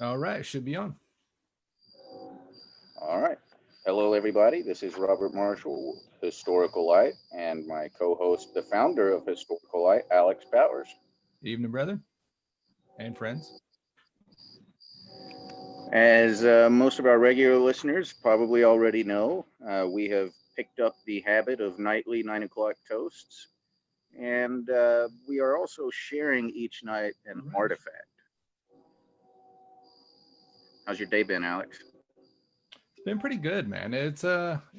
All right, should be on. All right. Hello, everybody. This is Robert Marshall, Historical Light, and my co host, the founder of Historical Light, Alex Powers. Evening, brother and friends. As most of our regular listeners probably already know, we have picked up the habit of nightly 9 o'clock toasts, and we are also sharing each night an artifact. How's your day been, Alex? It's been pretty good, man. It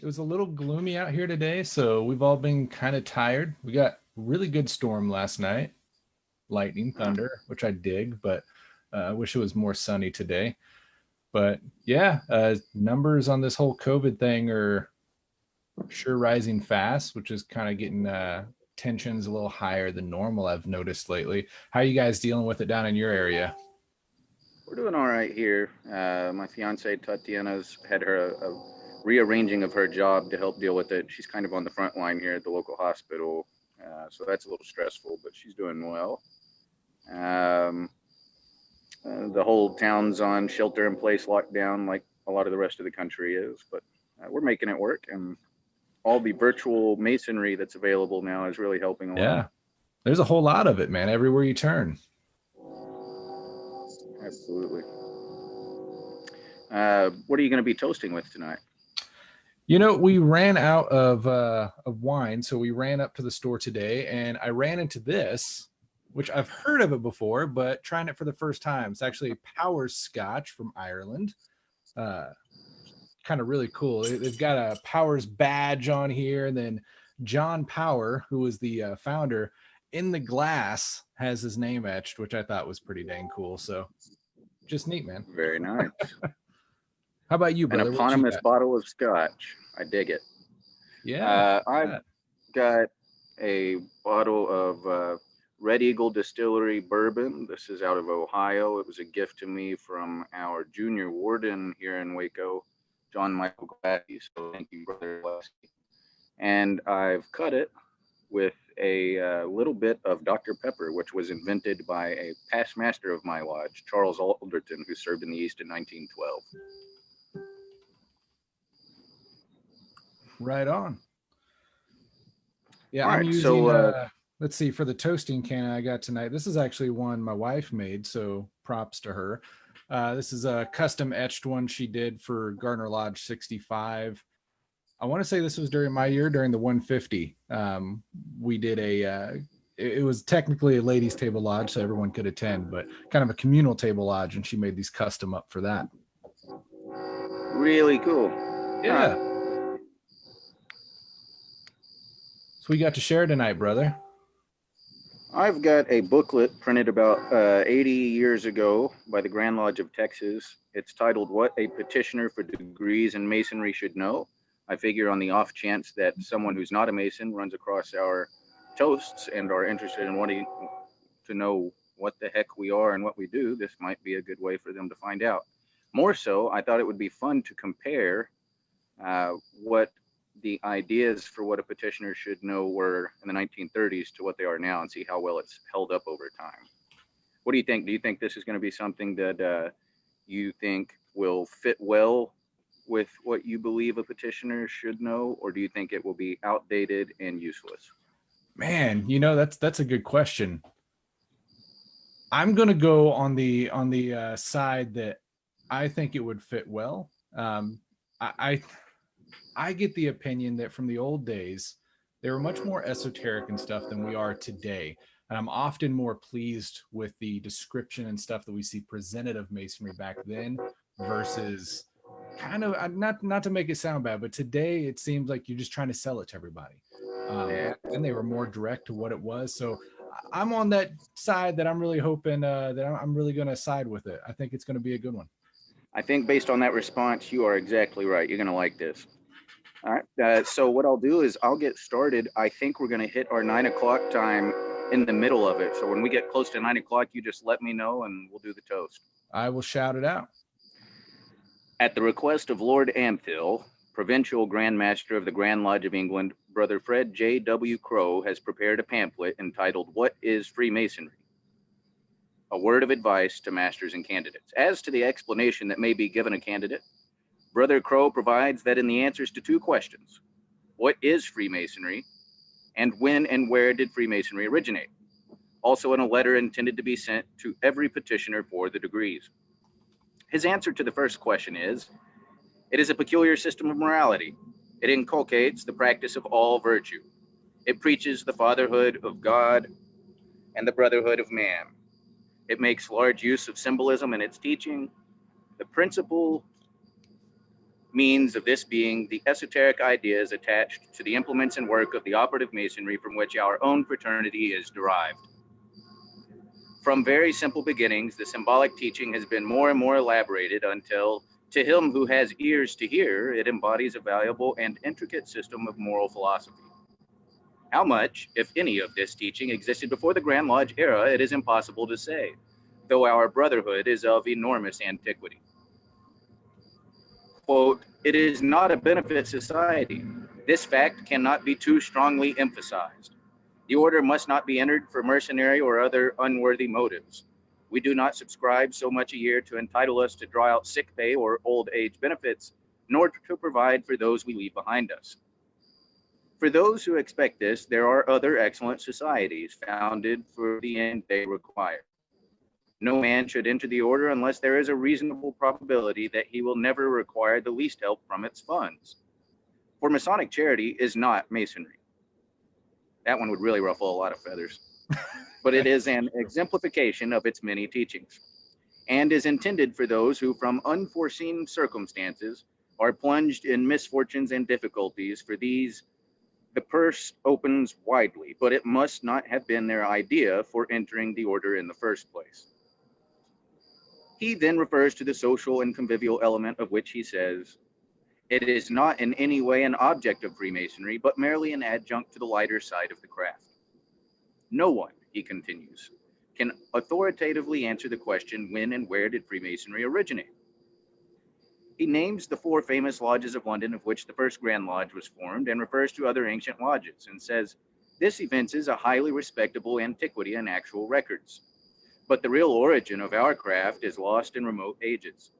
was a little gloomy out here today, so we've all been kind of tired. We got really good storm last night, lightning, Huh? thunder, which I dig, but I wish it was more sunny today. But yeah, numbers on this whole COVID thing are sure rising fast, which is kind of getting tensions a little higher than normal. I've noticed lately. How are you guys dealing with it down in your area? We're doing all right here. My fiance Tatiana's had a rearranging of her job to help deal with it. She's kind of on the front line here at the local hospital, so that's a little stressful, but she's doing well. Um, the whole town's on shelter in place lockdown, like a lot of the rest of the country is, but we're making it work, and all the virtual masonry that's available now is really helping a lot. Yeah, there's a whole lot of it, man. Everywhere you turn. Absolutely. What are you going to be toasting with tonight? You know, we ran out of wine, so we ran up to the store today, and I ran into this, which I've heard of it before, but trying it for the first time. It's actually Powers Scotch from Ireland. Uh, Kind of really cool. They've got a Powers badge on here, and then John Power, who was the founder, in the glass has his name etched, which I thought was pretty dang cool. So just neat, man. Very nice. How about you, An brother? What you eponymous got? bottle of scotch. I dig it. Yeah, check I've that. got a bottle of Red Eagle Distillery bourbon. This is out of Ohio. It was a gift to me from our junior warden here in Waco, John Michael Gladdy. So thank you, brother Gladdy. And I've cut it with a little bit of Dr. Pepper, which was invented by a past master of my lodge, Charles Alderton, who served in the East in 1912. Right on. Yeah, All I'm right, using so let's see, for the toasting can I got tonight. This is actually one my wife made, so props to her. This is a custom etched one she did for Gardner Lodge 65. I want to say this was during my year, during the 150. We did it was technically a ladies' table lodge, so everyone could attend, but kind of a communal table lodge, and she made these custom up for that. really cool. Huh. Yeah, so we got to share tonight, brother. I've got a booklet printed about 80 years ago by the Grand Lodge of Texas. It's titled What a Petitioner for Degrees in Masonry Should Know. I figure on the off chance that someone who's not a Mason runs across our toasts and are interested in wanting to know what the heck we are and what we do, this might be a good way for them to find out. More so, I thought it would be fun to compare what the ideas for what a petitioner should know were in the 1930s to what they are now and see how well it's held up over time. What do you think? Do you think this is going to be something that you think will fit well with what you believe a petitioner should know, or do you think it will be outdated and useless? Man, you know that's a good question. I'm gonna go on the side that I think it would fit well. I I get the opinion that from the old days, they were much more esoteric and stuff than we are today. And I'm often more pleased with the description and stuff that we see presented of masonry back then versus kind of not to make it sound bad, but today it seems like you're just trying to sell it to everybody. Yeah, Back then they were more direct to what it was. So I'm on that side that I'm really hoping that I'm really going to side with it. I think it's going to be a good one. I think based on that response, you are exactly right. You're going to like this. All right. So what I'll do is I'll get started. I think we're going to hit our 9 o'clock time in the middle of it. So when we get close to 9 o'clock, you just let me know and we'll do the toast. I will shout it out. At the request of Lord Ampthill, Provincial Grand Master of the Grand Lodge of England, Brother Fred J. W. Crowe has prepared a pamphlet entitled What is Freemasonry? A word of advice to masters and candidates. As to the explanation that may be given a candidate, Brother Crow provides that in the answers to two questions, what is Freemasonry, and when and where did Freemasonry originate? Also in a letter intended to be sent to every petitioner for the degrees. His answer to the first question is, it is a peculiar system of morality. It inculcates the practice of all virtue. It preaches the fatherhood of God and the brotherhood of man. It makes large use of symbolism in its teaching. The principal means of this being the esoteric ideas attached to the implements and work of the operative masonry from which our own fraternity is derived. From very simple beginnings, the symbolic teaching has been more and more elaborated until, to him who has ears to hear, it embodies a valuable and intricate system of moral philosophy. How much, if any, of this teaching existed before the Grand Lodge era, it is impossible to say, though our brotherhood is of enormous antiquity. Quote, it is not a benefit society. This fact cannot be too strongly emphasized. The order must not be entered for mercenary or other unworthy motives. We do not subscribe so much a year to entitle us to draw out sick pay or old age benefits, nor to provide for those we leave behind us. For those who expect this, there are other excellent societies founded for the end they require. No man should enter the order unless there is a reasonable probability that he will never require the least help from its funds. For Masonic charity is not masonry. That one would really ruffle a lot of feathers. But it is an exemplification of its many teachings, and is intended for those who, from unforeseen circumstances, are plunged in misfortunes and difficulties. For these, the purse opens widely, but it must not have been their idea for entering the order in the first place. He then refers to the social and convivial element, of which he says, it is not in any way an object of Freemasonry, but merely an adjunct to the lighter side of the craft. No one, he continues, can authoritatively answer the question, when and where did Freemasonry originate? He names the four famous lodges of London, of which the first Grand Lodge was formed, and refers to other ancient lodges, and says, this evinces a highly respectable antiquity in actual records. But the real origin of our craft is lost in remote ages.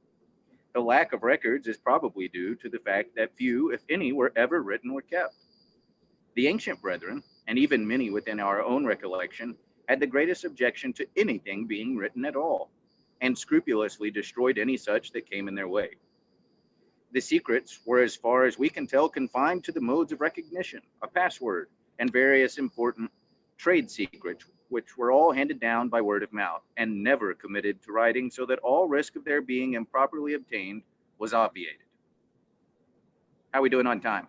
The lack of records is probably due to the fact that few, if any, were ever written or kept. The ancient brethren, and even many within our own recollection, had the greatest objection to anything being written at all, and scrupulously destroyed any such that came in their way. The secrets were, as far as we can tell, confined to the modes of recognition, a password, and various important trade secrets, which were all handed down by word of mouth and never committed to writing, so that all risk of their being improperly obtained was obviated. How are we doing on time?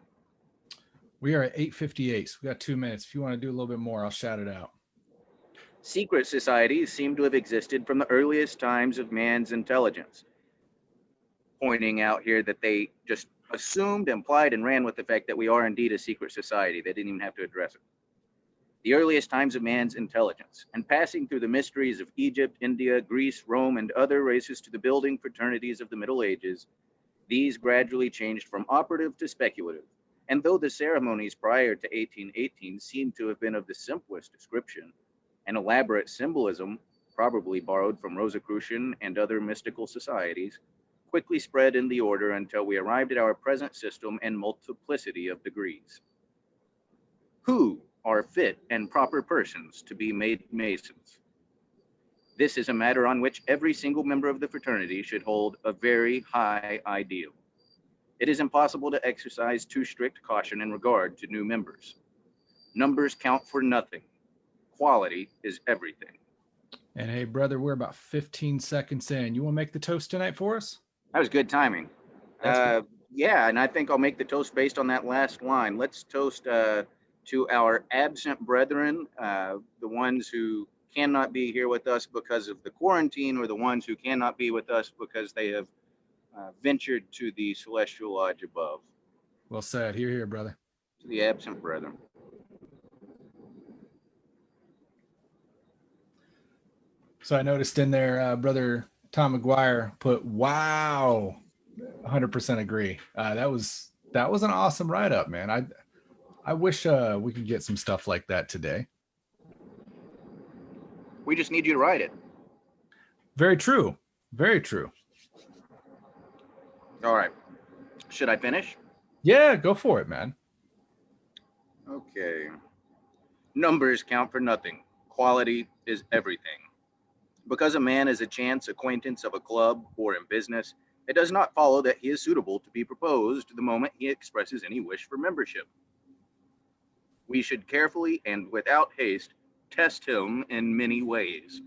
We are at 8:58, so we got 2 minutes. If you want to do a little bit more, I'll shout it out. Secret societies seem to have existed from the earliest times of man's intelligence, pointing out here that they just assumed, implied, and ran with the fact that we are indeed a secret society. They didn't even have to address it. The earliest times of man's intelligence, and passing through the mysteries of Egypt, India, Greece, Rome, and other races to the building fraternities of the Middle Ages, these gradually changed from operative to speculative. And though the ceremonies prior to 1818 seem to have been of the simplest description, and elaborate symbolism, probably borrowed from Rosicrucian and other mystical societies, quickly spread in the order until we arrived at our present system and multiplicity of degrees. Who are fit and proper persons to be made Masons? This is a matter on which every single member of the fraternity should hold a very high ideal. It is impossible to exercise too strict caution in regard to new members. Numbers count for nothing. Quality is everything. And hey, brother, we're about 15 seconds in. You want to make the toast tonight for us? That was good timing. Yeah, and I think I'll make the toast based on that last line. Let's toast to our absent brethren, the ones who cannot be here with us because of the quarantine, or the ones who cannot be with us because they have ventured to the celestial lodge above. Well said. Hear, hear, brother. To the absent brethren. So I noticed in there, brother Tom McGuire put, wow, 100% agree. That was an awesome write-up, man. I wish we could get some stuff like that today. We just need you to write it. Very true. Very true. All right. Should I finish? Yeah, go for it, man. Okay. Numbers count for nothing. Quality is everything. Because a man is a chance acquaintance of a club or in business, it does not follow that he is suitable to be proposed the moment he expresses any wish for membership. We should carefully and without haste test him in many ways.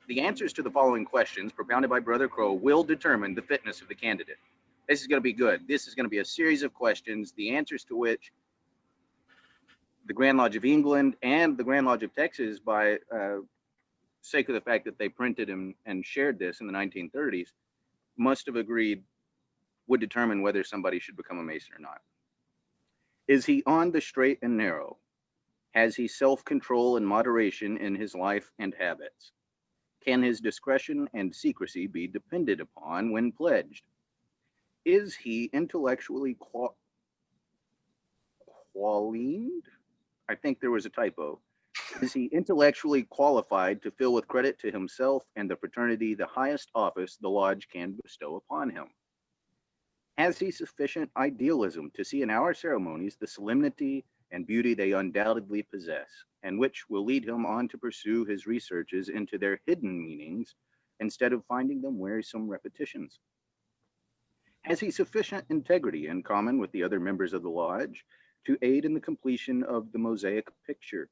The answers to the following questions propounded by Brother Crow will determine the fitness of the candidate. This is going to be good. This is going to be a series of questions, the answers to which the Grand Lodge of England and the Grand Lodge of Texas, by sake of the fact that they printed and shared this in the 1930s, must have agreed would determine whether somebody should become a Mason or not. Is he on the straight and narrow? Has he self-control and moderation in his life and habits? Can his discretion and secrecy be depended upon when pledged? Is he intellectually qualified? I think there was a typo. Is he intellectually qualified to fill with credit to himself and the fraternity the highest office the lodge can bestow upon him? Has he sufficient idealism to see in our ceremonies the solemnity and beauty they undoubtedly possess, and which will lead him on to pursue his researches into their hidden meanings instead of finding them wearisome repetitions? Has he sufficient integrity in common with the other members of the lodge to aid in the completion of the mosaic picture,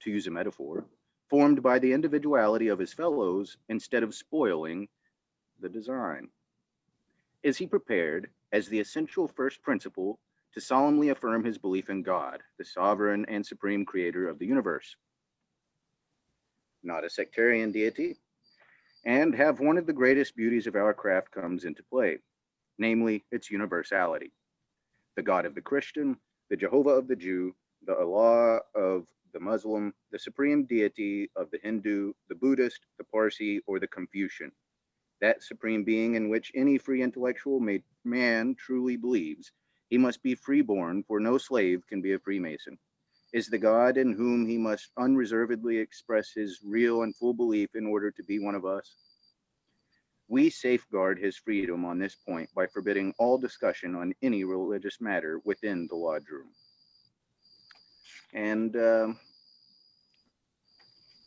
to use a metaphor, formed by the individuality of his fellows instead of spoiling the design? Is he prepared, as the essential first principle, to solemnly affirm his belief in God, the sovereign and supreme creator of the universe, not a sectarian deity, and have one of the greatest beauties of our craft comes into play, namely its universality? The God of the Christian, the Jehovah of the Jew, the Allah of the Muslim, the supreme deity of the Hindu, the Buddhist, the Parsi, or the Confucian, that supreme being in which any free intellectual man truly believes, he must be freeborn, for no slave can be a Freemason, is the God in whom he must unreservedly express his real and full belief in order to be one of us. We safeguard his freedom on this point by forbidding all discussion on any religious matter within the lodge room. And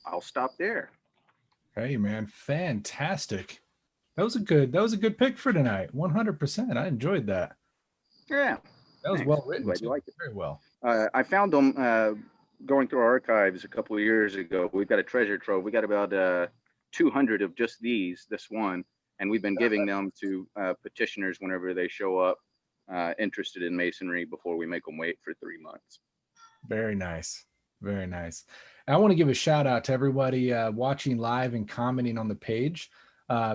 I'll stop there. Hey, man, fantastic. That was a good pick for tonight. 100%. I enjoyed that. Yeah. That was Thanks. well written. Glad you liked it. Very well. I found them going through our archives a couple of years ago. We've got a treasure trove. We got about 200 of just this one, and we've been giving them to petitioners whenever they show up interested in masonry before we make them wait for 3 months. Very nice. Very nice. I want to give a shout out to everybody watching live and commenting on the page.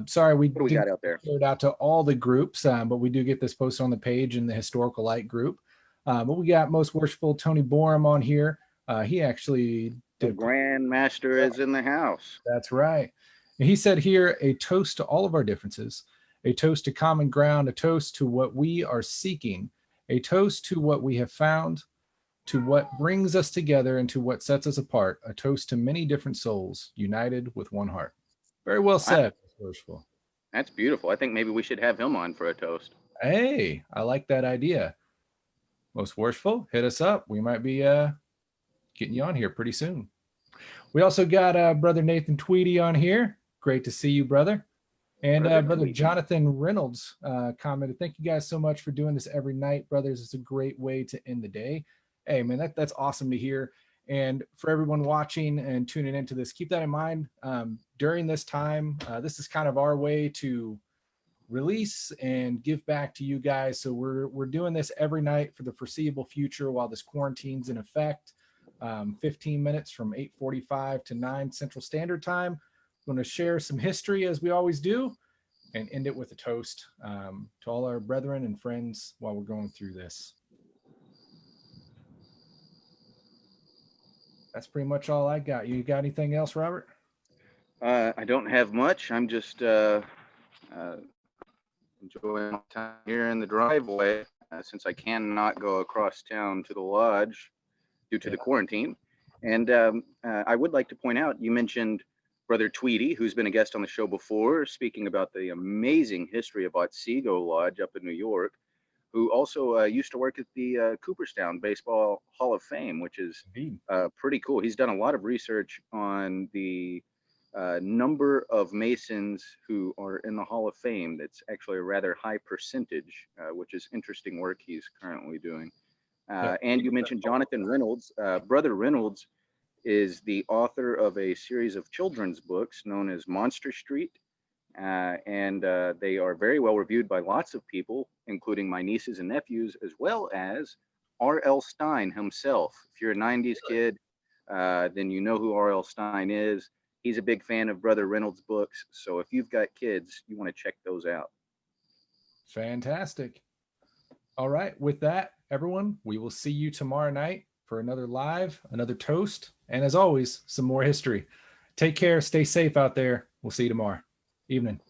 Sorry, we What do we got out there? It out to all the groups, but we do get this posted on the page in the Historical Light group. But we got Most Worshipful Tony Borum on here. He actually The Grand Master is in the house. That's right. And he said here, a toast to all of our differences, a toast to common ground, a toast to what we are seeking, a toast to what we have found, to what brings us together and to what sets us apart, a toast to many different souls united with one heart. Very well said. Worshipful. That's beautiful. I think maybe we should have him on for a toast. Hey, I like that idea. Most Worshipful, hit us up. We might be getting you on here pretty soon. We also got Brother Nathan Tweedy on here. Great to see you, brother. And Brother Jonathan Reynolds commented, thank you guys so much for doing this every night, brothers. It's a great way to end the day. Hey, man, that's awesome to hear. And for everyone watching and tuning into this, keep that in mind. During this time, this is kind of our way to release and give back to you guys. So we're doing this every night for the foreseeable future while this quarantine's in effect. 15 minutes from 8:45 to 9 Central Standard Time. I'm going to share some history as we always do and end it with a toast to all our brethren and friends while we're going through this. That's pretty much all I got. You got anything else, Robert? I don't have much. I'm just enjoying my time here in the driveway since I cannot go across town to the lodge due to the quarantine. And I would like to point out, you mentioned Brother Tweedy, who's been a guest on the show before, speaking about the amazing history of Otsego Lodge up in New York, who also used to work at the Cooperstown Baseball Hall of Fame, which is Indeed. pretty cool. He's done a lot of research on the number of Masons who are in the Hall of Fame. That's actually a rather high percentage, which is interesting work he's currently doing. And you mentioned Jonathan Reynolds. Brother Reynolds is the author of a series of children's books known as Monster Street. And they are very well reviewed by lots of people, including my nieces and nephews, as well as R.L. Stine himself. If you're a 90s kid, then you know who R.L. Stine is. He's a big fan of Brother Reynolds' books. So if you've got kids, you want to check those out. Fantastic. All right. With that, everyone, we will see you tomorrow night for another live, another toast, and as always, some more history. Take care. Stay safe out there. We'll see you tomorrow. Evening.